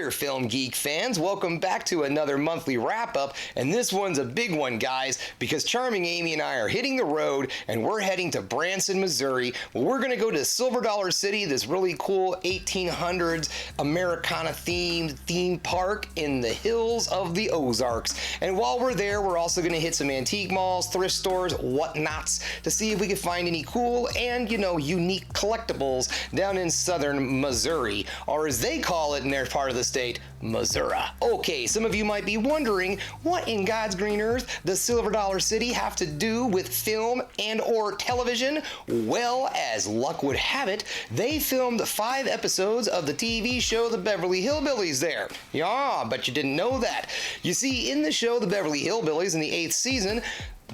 there, Film Geek fans. Welcome back to another monthly wrap-up, and this one's a big one, guys, because Charming Amy and I are hitting the road, and we're heading to Branson, Missouri, where we're going to go to Silver Dollar City, this really cool 1800s Americana-themed theme park in the hills of the Ozarks. And while we're there, we're also going to hit some antique malls, thrift stores, whatnots, to see if we can find any cool and, unique collectibles down in southern Missouri, or as they call it in their part of the state, Missouri. Okay, some of you might be wondering, what in God's green earth does Silver Dollar City have to do with film and or television? Well, as luck would have it, they filmed 5 episodes of the TV show The Beverly Hillbillies there. Yeah, but you didn't know that. You see, in the show The Beverly Hillbillies in the 8th season,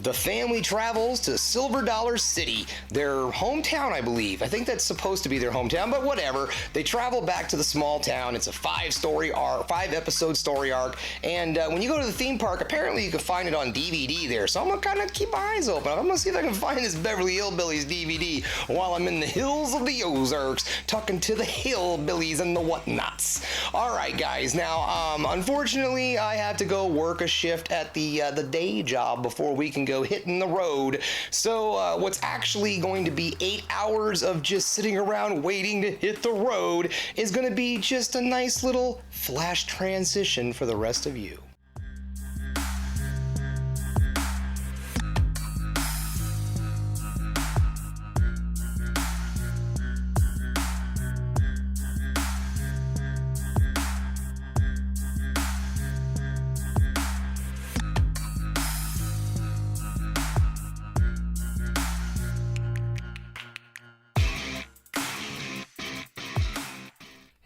the family travels to Silver Dollar City, their hometown, I believe. I think that's supposed to be their hometown, but whatever. They travel back to the small town. It's a 5-episode story arc, and when you go to the theme park, apparently you can find it on DVD there, so I'm gonna kind of keep my eyes open. I'm gonna see if I can find this Beverly Hillbillies DVD while I'm in the hills of the Ozarks, talking to the hillbillies and the whatnots. Alright, guys, now, unfortunately, I had to go work a shift at the day job before we can go hitting the road. So what's actually going to be 8 hours of just sitting around waiting to hit the road is going to be just a nice little flash transition for the rest of you.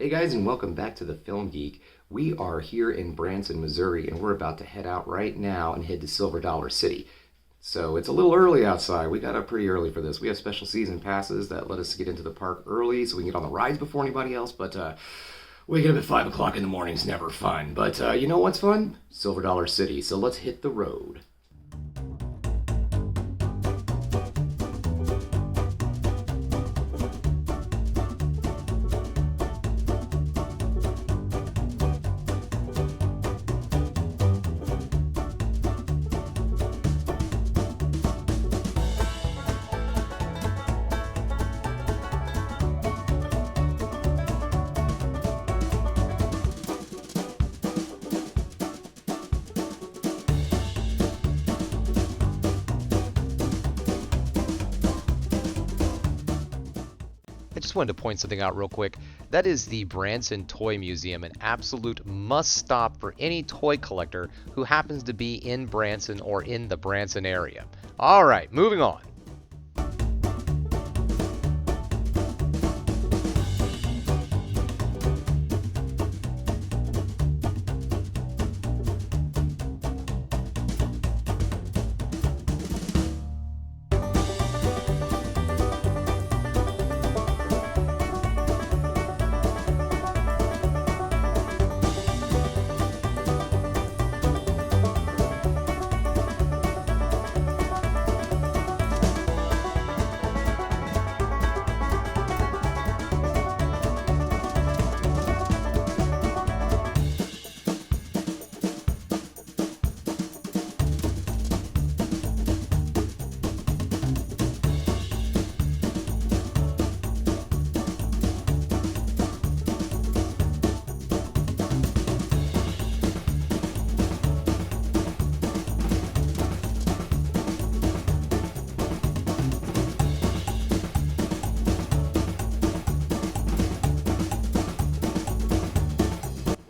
Hey guys, and welcome back to the Film Geek. We are here in Branson, Missouri, and we're about to head out right now and head to Silver Dollar City. So it's a little early outside. We got up pretty early for this. We have special season passes that let us get into the park early so we can get on the rides before anybody else, but waking up at 5 o'clock in the morning is never fun. But you know what's fun? Silver Dollar City. So let's hit the road. I just wanted to point something out real quick. That is the Branson Toy Museum, an absolute must-stop for any toy collector who happens to be in Branson or in the Branson area. All right, moving on.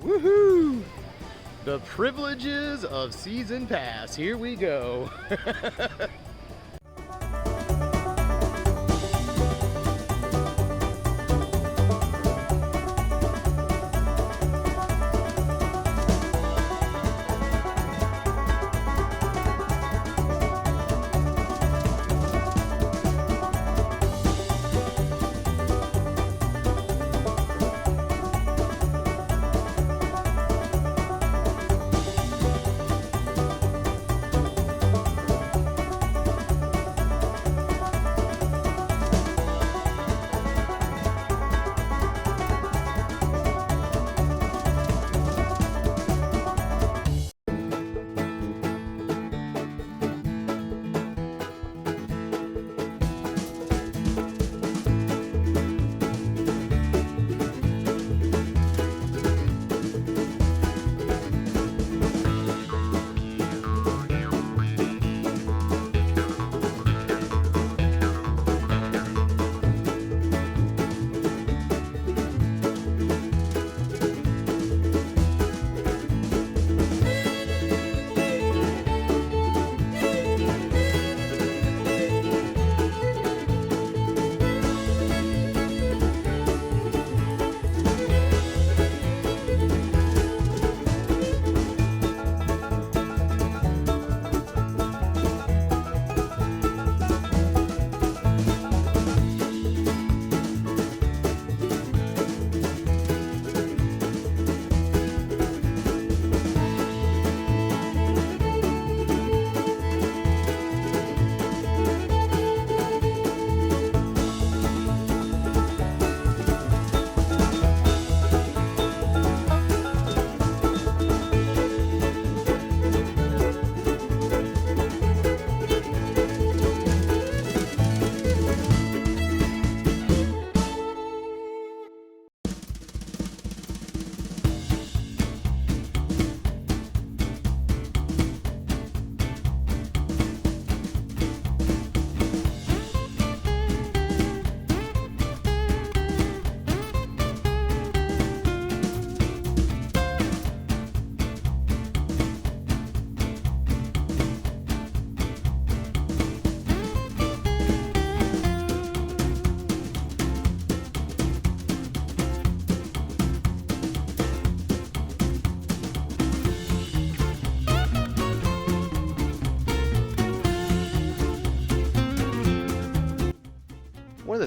Woohoo! The privileges of season pass. Here we go.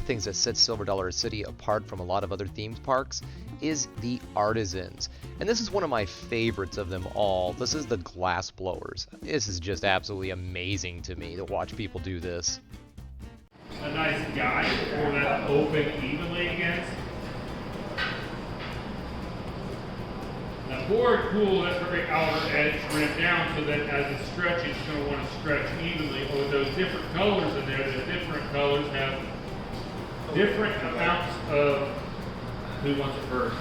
the things that sets Silver Dollar City apart from a lot of other theme parks is the artisans. And this is one of my favorites of them all. This is the glass blowers. This is just absolutely amazing to me to watch people do this. A nice guide for that to open evenly against. The board pull that very outer edge trimmed down so that as it stretches, it's going to want to stretch evenly. With those different colors in there, the different colors have different amounts of. Who wants it first?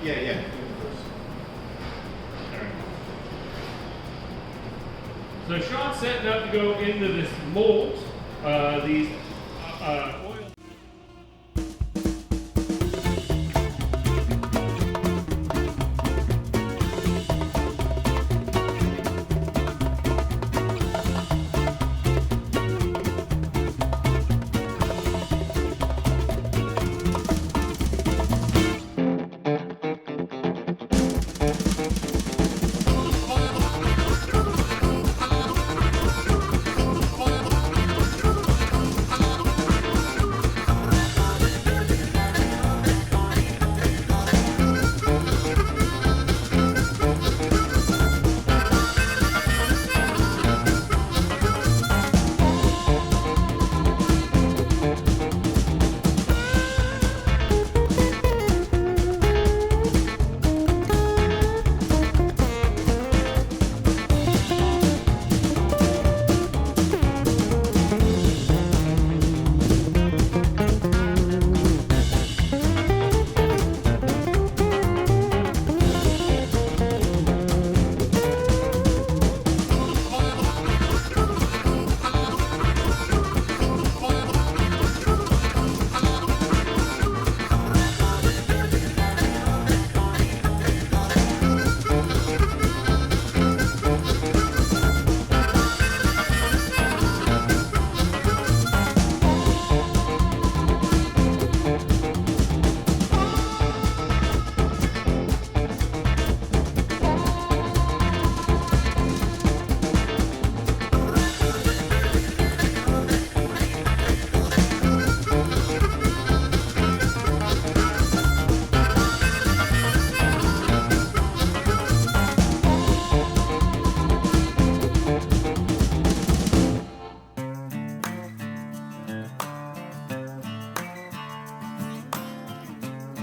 Yeah. So Sean's setting up to go into this mold. These oil.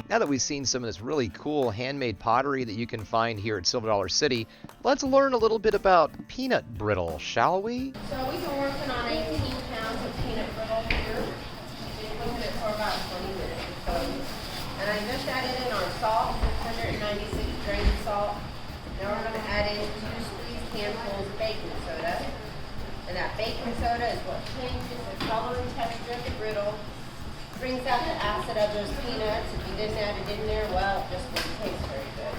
Now that we've seen some of this really cool handmade pottery that you can find here at Silver Dollar City, let's learn a little bit about peanut brittle, shall we? So we've been working on 18 pounds of peanut brittle here. We've been cooking it for about 20 minutes. And I just added in our salt, 196 grains of salt. Now we're going to add in 2 squeezed handfuls of baking soda. And that baking soda is what changes the color and texture of the brittle, brings out the acid of those peanuts. If you didn't add it in there, well, it just wouldn't taste very good.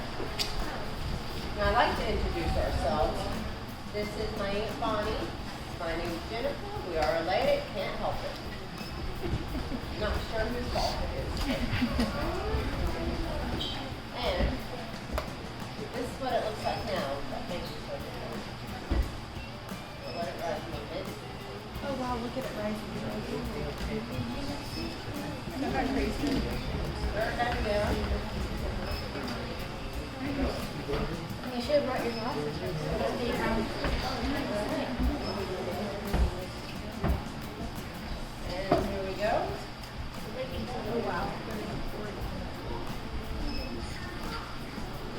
Now I'd like to introduce ourselves. This is my Aunt Bonnie. My name's Jennifer. We are related. Can't help it. Not sure whose fault it is. And this is what it looks like now. That baking soda. We'll let it rise a little bit. Oh wow, look at it rising. Isn't that crazy? Stir it back down. You should have brought your glasses. And here we go. Oh wow.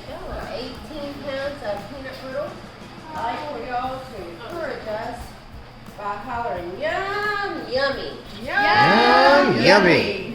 Yeah, 18 pounds of peanut brittle. I like for y'all to encourage us by hollering, yum, yummy. Yum, yummy.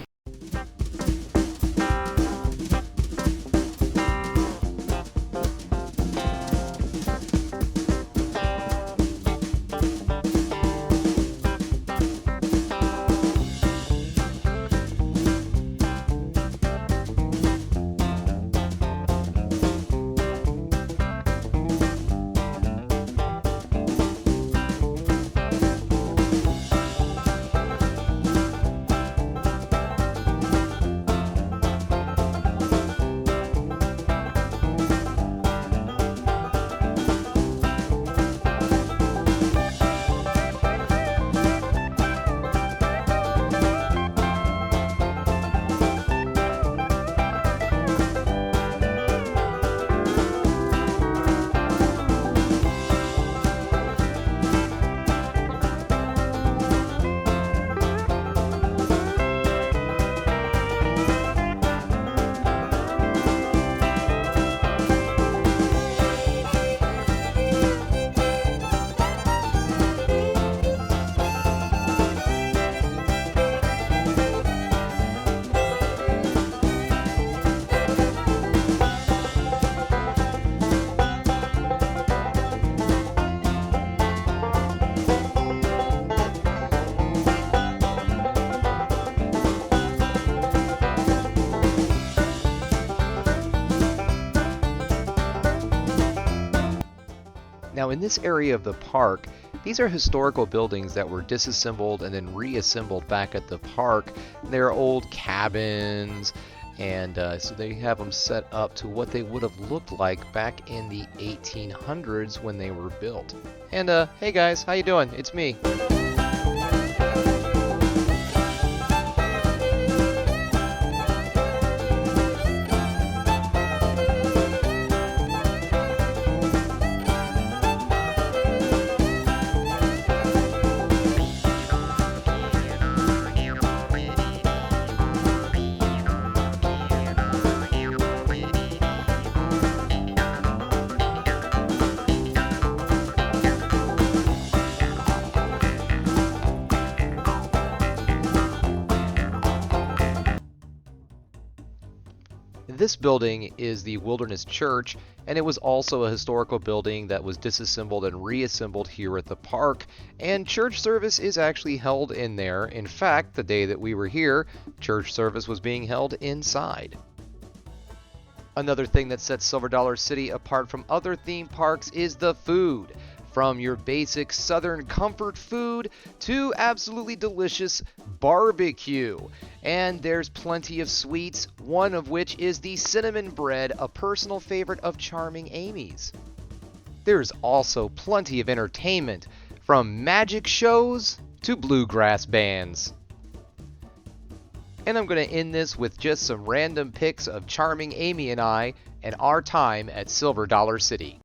Now in this area of the park, these are historical buildings that were disassembled and then reassembled back at the park. They're old cabins, and so they have them set up to what they would have looked like back in the 1800s when they were built. And hey guys, how you doing? It's me. This building is the Wilderness Church, and it was also a historical building that was disassembled and reassembled here at the park, and church service is actually held in there. In fact, the day that we were here, church service was being held inside. Another thing that sets Silver Dollar City apart from other theme parks is the food. From your basic southern comfort food to absolutely delicious barbecue. And there's plenty of sweets, one of which is the cinnamon bread, a personal favorite of Charming Amy's. There's also plenty of entertainment, from magic shows to bluegrass bands. And I'm going to end this with just some random pics of Charming Amy and I and our time at Silver Dollar City.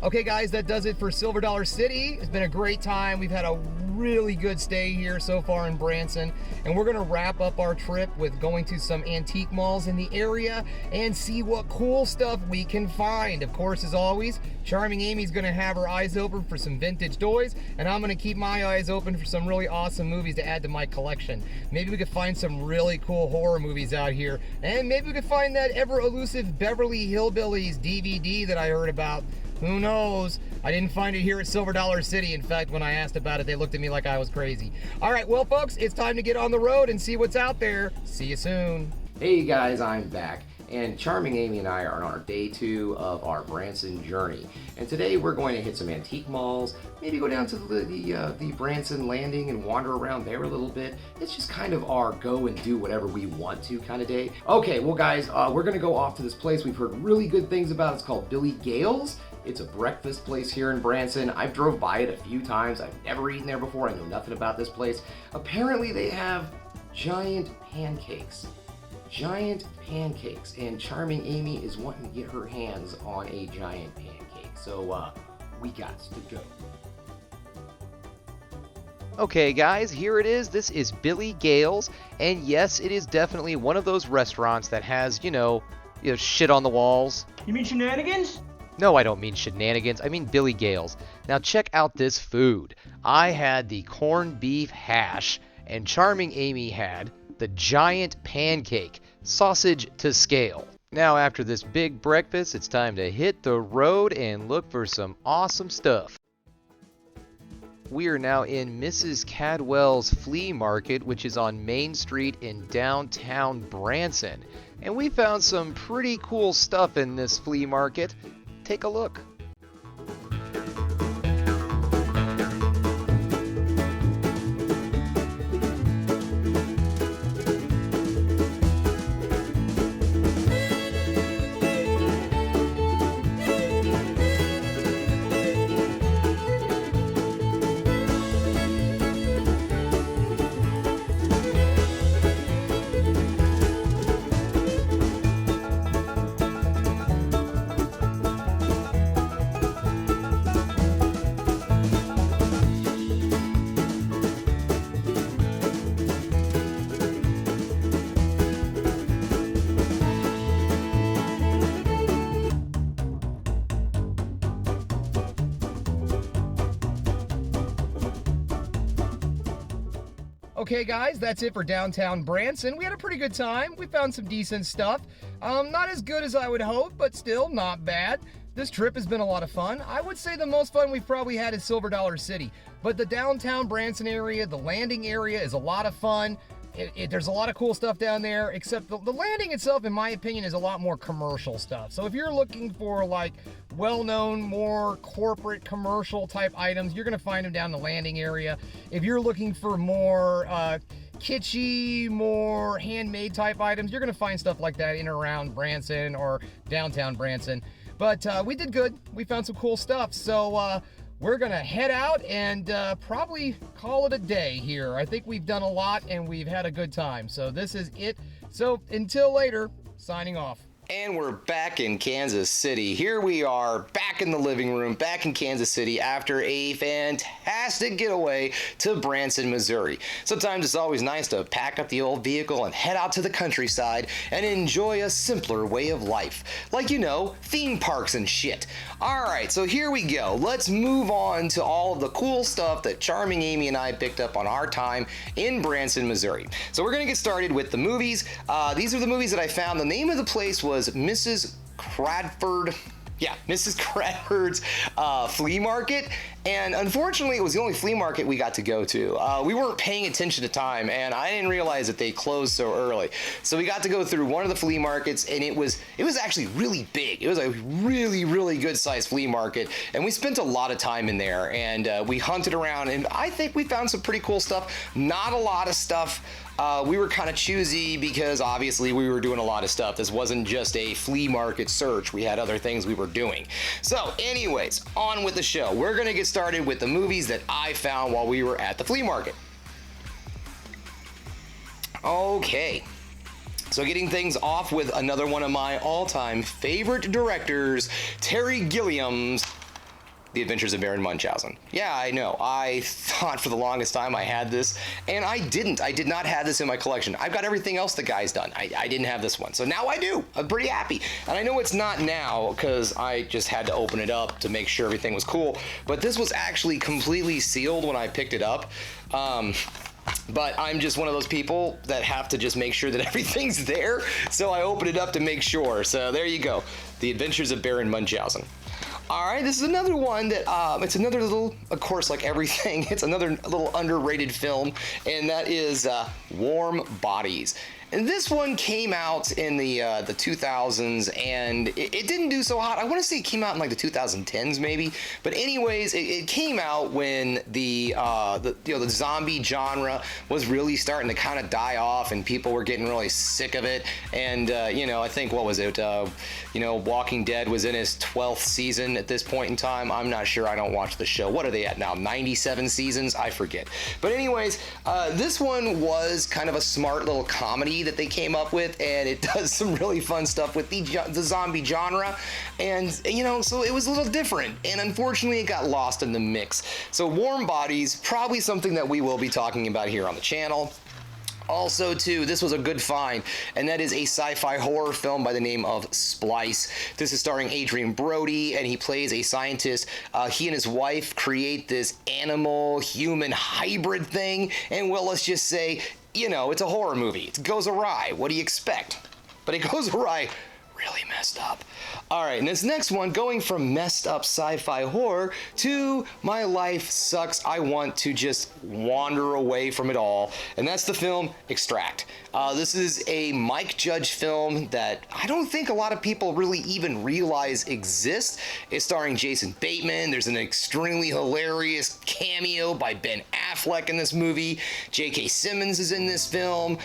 Okay guys, that does it for Silver Dollar City. It's been a great time. We've had a really good stay here so far in Branson, and we're gonna wrap up our trip with going to some antique malls in the area and see what cool stuff we can find. Of course, as always, Charming Amy's gonna have her eyes open for some vintage toys, and I'm gonna keep my eyes open for some really awesome movies to add to my collection. Maybe we could find some really cool horror movies out here, and maybe we could find that ever elusive Beverly Hillbillies DVD that I heard about. Who knows? I didn't find it here at Silver Dollar City. In fact, when I asked about it, they looked at me like I was crazy. All right, well, folks, it's time to get on the road and see what's out there. See you soon. Hey guys, I'm back, and Charming Amy and I are on our day 2 of our Branson journey. And today we're going to hit some antique malls, maybe go down to the Branson Landing and wander around there a little bit. It's just kind of our go and do whatever we want to kind of day. Okay, well guys, we're gonna go off to this place we've heard really good things about. It's called Billy Gale's. It's a breakfast place here in Branson. I've drove by it a few times. I've never eaten there before. I know nothing about this place. Apparently they have giant pancakes. Giant pancakes. And Charming Amy is wanting to get her hands on a giant pancake. So we got to go. Okay guys, here it is. This is Billy Gale's, and yes, it is definitely one of those restaurants that has, you know, shit on the walls. You mean shenanigans? No, I don't mean shenanigans. I mean Billy Gale's. Now check out this food. I had the corned beef hash, and Charming Amy had the giant pancake, sausage to scale. Now after this big breakfast, it's time to hit the road and look for some awesome stuff. We are now in Mrs. Cadwell's Flea Market, which is on Main Street in downtown Branson. And we found some pretty cool stuff in this flea market. Take a look. Okay guys, that's it for downtown Branson. We had a pretty good time. We found some decent stuff. Not as good as I would hope, but still not bad. This trip has been a lot of fun. I would say the most fun we've probably had is Silver Dollar City. But the downtown Branson area, the landing area is a lot of fun. There's a lot of cool stuff down there, except the landing itself, in my opinion, is a lot more commercial stuff. So if you're looking for like well-known, more corporate commercial type items, you're gonna find them down the landing area. If you're looking for more kitschy, more handmade type items, you're gonna find stuff like that in and around Branson or downtown Branson. But we did good. We found some cool stuff. So we're gonna head out and probably call it a day here. I think we've done a lot and we've had a good time. So this is it. So until later, signing off. And we're back in Kansas City. Here we are, back in the living room, back in Kansas City after a fantastic getaway to Branson, Missouri. Sometimes it's always nice to pack up the old vehicle and head out to the countryside and enjoy a simpler way of life. Like, you know, theme parks and shit. Alright, so here we go. Let's move on to all of the cool stuff that Charming Amy and I picked up on our time in Branson, Missouri. So we're gonna get started with the movies. These are the movies that I found. The name of the place was Mrs. Cradford. Yeah, Mrs. Cradford's flea market, and unfortunately it was the only flea market we got to go to. We weren't paying attention to time, and I didn't realize that they closed so early. So we got to go through one of the flea markets, and it was actually really big. It was a really good sized flea market, and we spent a lot of time in there, and we hunted around, and I think we found some pretty cool stuff. Not a lot of stuff. We were kind of choosy because obviously we were doing a lot of stuff. This wasn't just a flea market search. We had other things we were doing. So anyways, on with the show. We're gonna get started with the movies that I found while we were at the flea market. Okay. So getting things off with another one of my all-time favorite directors, Terry Gilliams, The Adventures of Baron Munchausen. Yeah, I know. I thought for the longest time I had this, and I didn't. I did not have this in my collection. I've got everything else the guy's done. I didn't have this one. So now I do. I'm pretty happy. And I know it's not now because I just had to open it up to make sure everything was cool, but this was actually completely sealed when I picked it up. But I'm just one of those people that have to just make sure that everything's there, so I opened it up to make sure. So there you go. The Adventures of Baron Munchausen. Alright, this is another one that, it's another little, of course, like everything, it's another little underrated film, and that is Warm Bodies. And this one came out in the 2000s, and it didn't do so hot. I want to say it came out in like the 2010s maybe. But anyways, it came out when the zombie genre was really starting to kind of die off, and people were getting really sick of it. And I think, what was it? Walking Dead was in its 12th season at this point in time. I'm not sure. I don't watch the show. What are they at now? 97 seasons? I forget. But anyways, this one was kind of a smart little comedy that they came up with, and it does some really fun stuff with the zombie genre, and so it was a little different, and unfortunately it got lost in the mix. So Warm Bodies, probably something that we will be talking about here on the channel. Also, too, this was a good find, and that is a sci-fi horror film by the name of Splice. This is starring Adrian Brody, and he plays a scientist. He and his wife create this animal-human hybrid thing, and well, let's just say, it's a horror movie. It goes awry. What do you expect? But it goes awry really messed up. Alright, and this next one, going from messed up sci-fi horror to my life sucks, I want to just wander away from it all, and that's the film Extract. This is a Mike Judge film that I don't think a lot of people really even realize exists. It's starring Jason Bateman. There's an extremely hilarious cameo by Ben Affleck in this movie. J.K. Simmons is in this film.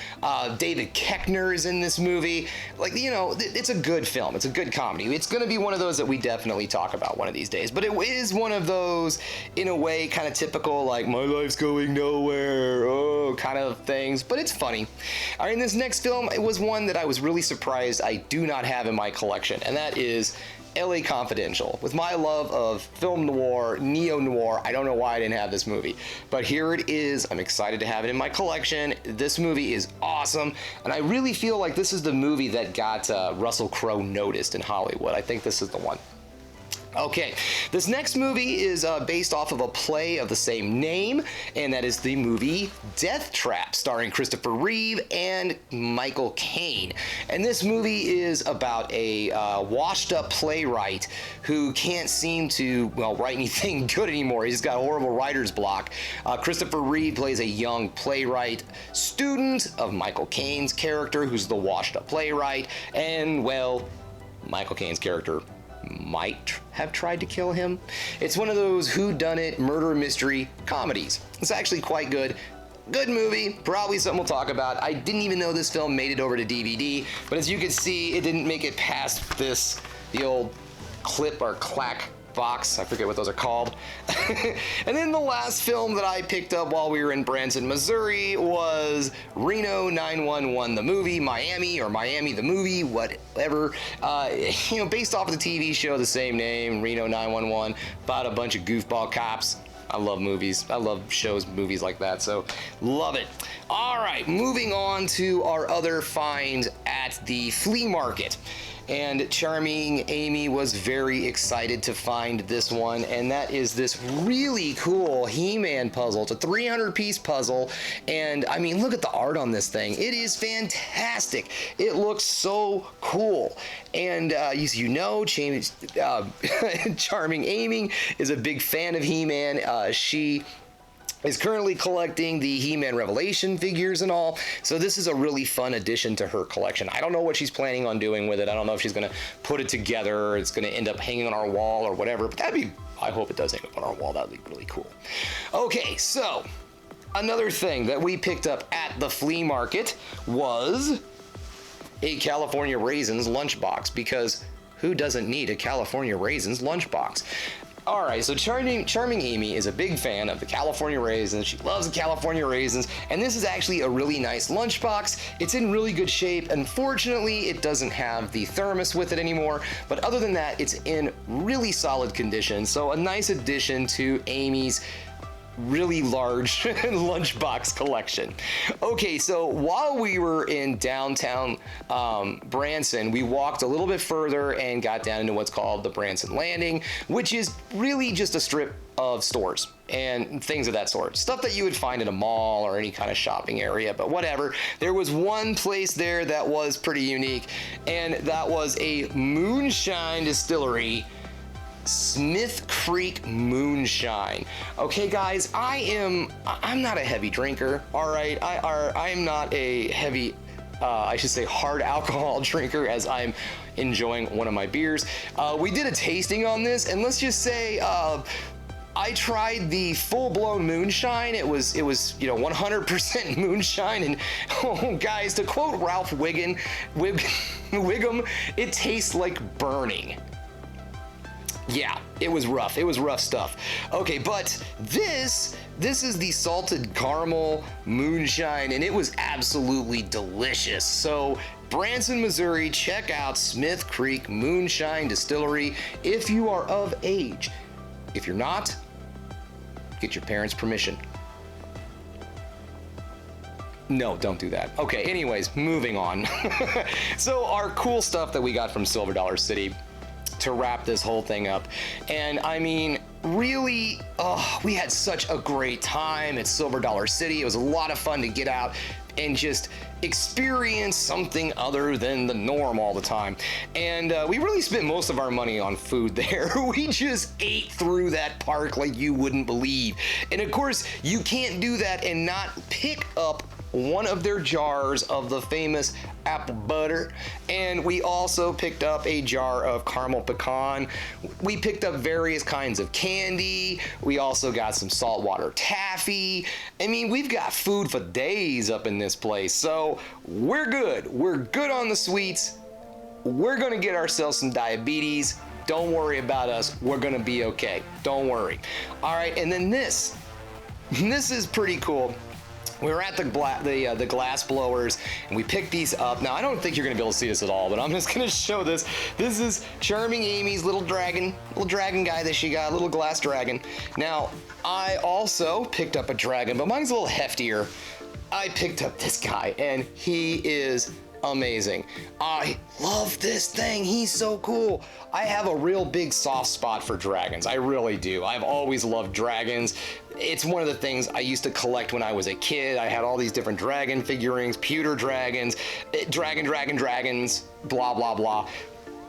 David Koechner is in this movie. It's a good film. It's a good comedy. It's going to be one of those that we definitely talk about one of these days. But it is one of those, in a way, kind of typical, like, my life's going nowhere, kind of things. But it's funny. All right, in this next film, it was one that I was really surprised I do not have in my collection, and that is LA Confidential. With my love of film noir, neo-noir, I don't know why I didn't have this movie, but here it is. I'm excited to have it in my collection. This movie is awesome, and I really feel like this is the movie that got Russell Crowe noticed in Hollywood. I think this is the one. Okay, this next movie is based off of a play of the same name, and that is the movie Death Trap, starring Christopher Reeve and Michael Caine. And this movie is about a washed-up playwright who can't seem to, well, write anything good anymore. He's got a horrible writer's block. Christopher Reeve plays a young playwright student of Michael Caine's character, who's the washed-up playwright, and, well, Michael Caine's character might have tried to kill him. It's one of those whodunit murder mystery comedies. It's actually quite good. Good movie, probably something we'll talk about. I didn't even know this film made it over to DVD, but as you can see, it didn't make it past the old clip or clack box. I forget what those are called. And then the last film that I picked up while we were in Branson, Missouri was Reno 911 the movie, Miami or Miami the movie, whatever. Based off of the TV show, the same name, Reno 911, about a bunch of goofball cops. I love movies. I love movies like that, so love it. All right, moving on to our other find at the flea market. And charming Amy was very excited to find this one, and that is this really cool He-Man puzzle. It's a 300-piece puzzle, and I mean, look at the art on this thing. It is fantastic. It looks so cool. And charming Amy is a big fan of He-Man. She is currently collecting the He-Man Revelation figures and all, so this is a really fun addition to her collection. I don't know what she's planning on doing with it. I don't know if she's going to put it together or it's going to end up hanging on our wall or whatever, but I hope it does hang up on our wall. That'd be really cool. Okay, so another thing that we picked up at the flea market was a California Raisins lunchbox, because who doesn't need a California Raisins lunchbox? Alright, so Charming Amy is a big fan of the California Raisins. She loves the California Raisins, and this is actually a really nice lunchbox. It's in really good shape. Unfortunately, it doesn't have the thermos with it anymore, but other than that, it's in really solid condition. So a nice addition to Amy's really large lunchbox collection. Okay, so while we were in downtown Branson, we walked a little bit further and got down into what's called the Branson Landing, which is really just a strip of stores and things of that sort. Stuff that you would find in a mall or any kind of shopping area, but whatever. There was one place there that was pretty unique, and that was a moonshine distillery, Smith Creek Moonshine. Okay, guys, I'm not a heavy drinker, all right? I'm not a heavy, I should say hard alcohol drinker, as I'm enjoying one of my beers. We did a tasting on this, and let's just say, I tried the full-blown moonshine. It was 100% moonshine, and oh, guys, to quote Ralph Wiggum, it tastes like burning. Yeah, it was rough. It was rough stuff. Okay, but this is the salted caramel moonshine, and it was absolutely delicious. So, Branson, Missouri, check out Smith Creek Moonshine Distillery if you are of age. If you're not, get your parents' permission. No, don't do that. Okay, anyways, moving on. So, our cool stuff that we got from Silver Dollar City to wrap this whole thing up. And I mean, really, we had such a great time at Silver Dollar City. It was a lot of fun to get out and just experience something other than the norm all the time. And we really spent most of our money on food there. We just ate through that park like you wouldn't believe. And of course, you can't do that and not pick up one of their jars of the famous apple butter, and we also picked up a jar of caramel pecan. We picked up various kinds of candy. We also got some saltwater taffy. I mean, we've got food for days up in this place, so we're good. We're good on the sweets. We're gonna get ourselves some diabetes. Don't worry about us. We're gonna be okay. Don't worry. All right, and then this is pretty cool. We were at the glass blowers, and we picked these up. Now, I don't think you're gonna be able to see this at all, but I'm just gonna show this. This is Charming Amy's little dragon guy that she got, little glass dragon. Now, I also picked up a dragon, but mine's a little heftier. I picked up this guy, and he is amazing. I love this thing. He's so cool. I have a real big soft spot for dragons. I really do. I've always loved dragons. It's one of the things I used to collect when I was a kid. I had all these different dragon figurines, pewter dragons, dragons, blah, blah, blah.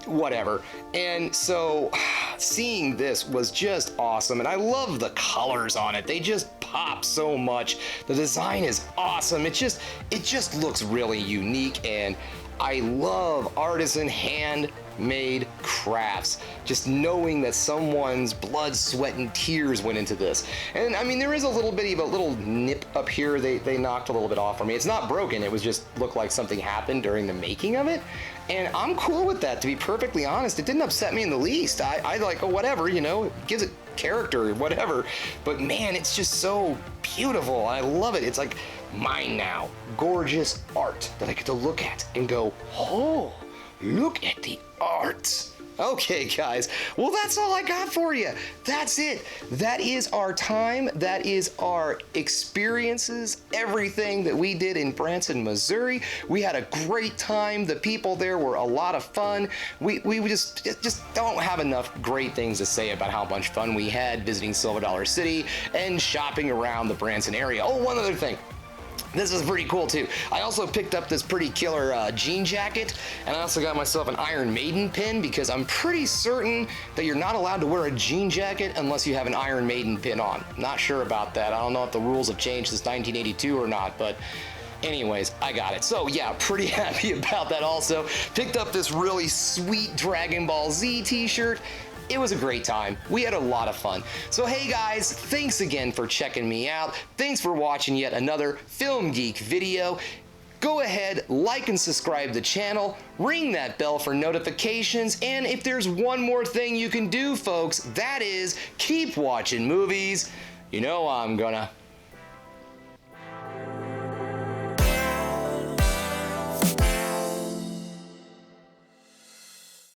Whatever. And so seeing this was just awesome, and I love the colors on it. They just pop so much. The design is awesome. It just looks really unique, and I love artisan handmade crafts. Just knowing that someone's blood, sweat, and tears went into this. And I mean, there is a little bit of a little nip up here. They knocked a little bit off for me. It's not broken. It was just looked like something happened during the making of it. And I'm cool with that, to be perfectly honest. It didn't upset me in the least. I like, oh, whatever, you know, it gives it character or whatever. But man, it's just so beautiful. I love it. It's like mine now. Gorgeous art that I get to look at and go, oh, look at the art. Okay, guys, well, that's all I got for you. That's it. That is our time. That is our experiences, everything that we did in Branson, Missouri. We had a great time. The people there were a lot of fun. We just don't have enough great things to say about how much fun we had visiting Silver Dollar City and shopping around the Branson area. Oh, one other thing. This is pretty cool too. I also picked up this pretty killer jean jacket, and I also got myself an Iron Maiden pin, because I'm pretty certain that you're not allowed to wear a jean jacket unless you have an Iron Maiden pin on. Not sure about that. I don't know if the rules have changed since 1982 or not, but anyways, I got it. So yeah, pretty happy about that also. Picked up this really sweet Dragon Ball Z t-shirt. It was a great time. We had a lot of fun. So hey guys, thanks again for checking me out. Thanks for watching yet another Film Geek video. Go ahead, like and subscribe to the channel, ring that bell for notifications, and if there's one more thing you can do, folks, that is keep watching movies. You know I'm gonna.